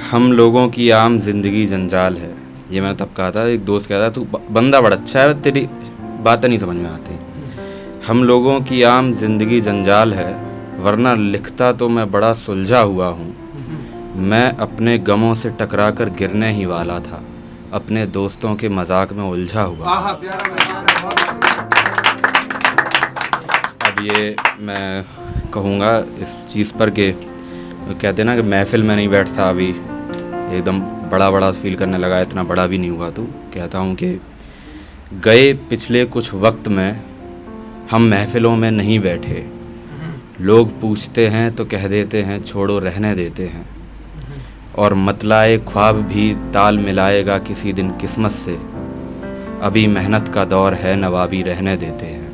हम लोगों की आम जिंदगी जंजाल है। ये मैंने तब कहा था, एक दोस्त कहता तू बंदा बड़ा अच्छा है, तेरी बातें नहीं समझ में आती। हम लोगों की आम जिंदगी जंजाल है, वरना लिखता तो मैं बड़ा सुलझा हुआ हूँ। मैं अपने गमों से टकरा कर गिरने ही वाला था, अपने दोस्तों के मजाक में उलझा हुआ। अब ये मैं कहूँगा इस चीज़ पर कि कहते ना कि महफिल में नहीं बैठता, अभी एकदम बड़ा बड़ा फील करने लगा, इतना बड़ा भी नहीं हुआ। तो कहता हूँ कि गए पिछले कुछ वक्त में हम महफिलों में नहीं बैठे। लोग पूछते हैं तो कह देते हैं छोड़ो रहने देते हैं, और मतलाए ख्वाब भी ताल मिलाएगा किसी दिन किस्मत से। अभी मेहनत का दौर है, नवाबी रहने देते हैं।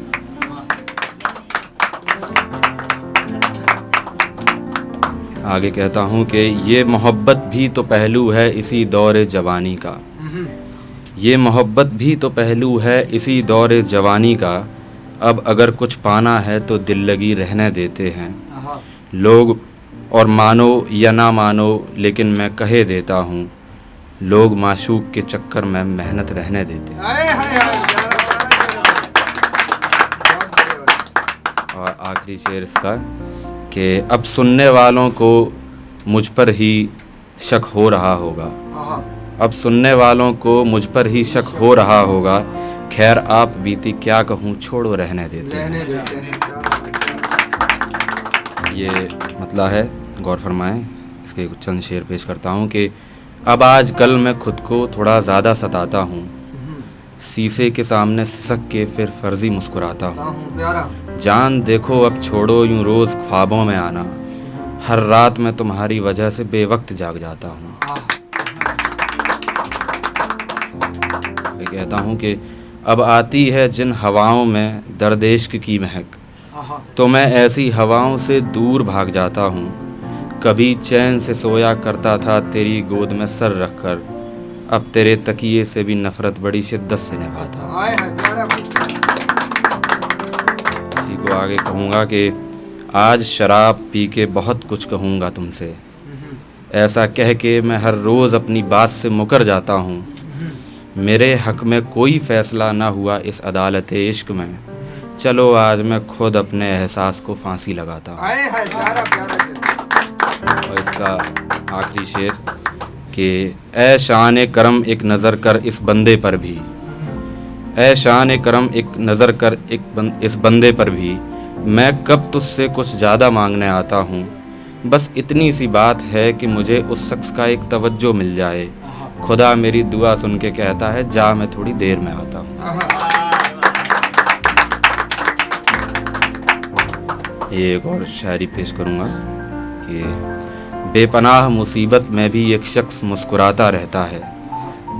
आगे कहता हूँ कि ये मोहब्बत भी तो पहलू है इसी दौर जवानी का। ये मोहब्बत भी तो पहलू है इसी दौर जवानी का। अब अगर कुछ पाना है तो दिल लगी रहने देते हैं लोग, और मानो या ना मानो लेकिन मैं कहे देता हूँ, लोग माशूक के चक्कर में मेहनत रहने देते हैं। और आखिरी शेर इसका कि अब सुनने वालों को मुझ पर ही शक हो रहा होगा। अब सुनने वालों को मुझ पर ही शक हो रहा होगा। खैर आप बीती क्या कहूँ, छोड़ो रहने देते हैं। ये मतलब है, गौर फरमाएं। इसके कुछ चंद शेर पेश करता हूँ कि अब आजकल मैं खुद को थोड़ा ज़्यादा सताता हूँ। शीशे के सामने सिसक के फिर फर्जी मुस्कुराता हूँ। जान देखो अब छोड़ो यूं रोज़ ख्वाबों में आना। हर रात मैं तुम्हारी वजह से बेवक्त जाग जाता हूँ। मैं कहता हूँ कि अब आती है जिन हवाओं में दर्द इश्क की महक, तो मैं ऐसी हवाओं से दूर भाग जाता हूँ। कभी चैन से सोया करता था तेरी गोद में सर रखकर, अब तेरे तकिए से भी नफरत बड़ी शिद्दत से निभाता। इसी को आगे कहूँगा कि आज शराब पी के बहुत कुछ कहूँगा तुमसे। ऐसा कह के मैं हर रोज़ अपनी बात से मुकर जाता हूँ। मेरे हक में कोई फ़ैसला ना हुआ इस अदालत इश्क में, चलो आज मैं खुद अपने एहसास को फांसी लगाता हूँ। और इसका आखिरी शेर कि ए शान करम एक नज़र कर इस बंदे पर भी, ए शान करम एक नज़र कर इस बंदे पर भी। मैं कब तुझसे कुछ ज़्यादा मांगने आता हूँ, बस इतनी सी बात है कि मुझे उस शख्स का एक तवज्जो मिल जाए। खुदा मेरी दुआ सुन के कहता है जा मैं थोड़ी देर में आता हूँ। ये एक और शायरी पेश करूँगा कि बेपनाह मुसीबत में भी एक शख्स मुस्कुराता रहता है,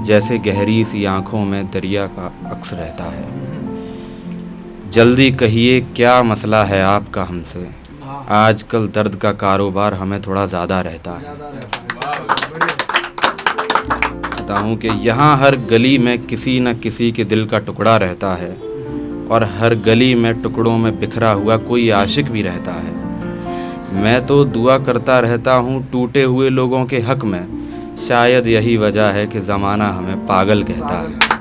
जैसे गहरी सी आँखों में दरिया का अक्स रहता है। जल्दी कहिए क्या मसला है आपका हमसे, आजकल दर्द का कारोबार हमें थोड़ा ज़्यादा रहता है। कहता हूँ कि यहाँ हर गली में किसी न किसी के दिल का टुकड़ा रहता है, और हर गली में टुकड़ों में बिखरा हुआ कोई आशिक भी रहता है। मैं तो दुआ करता रहता हूँ टूटे हुए लोगों के हक में, शायद यही वजह है कि ज़माना हमें पागल कहता है।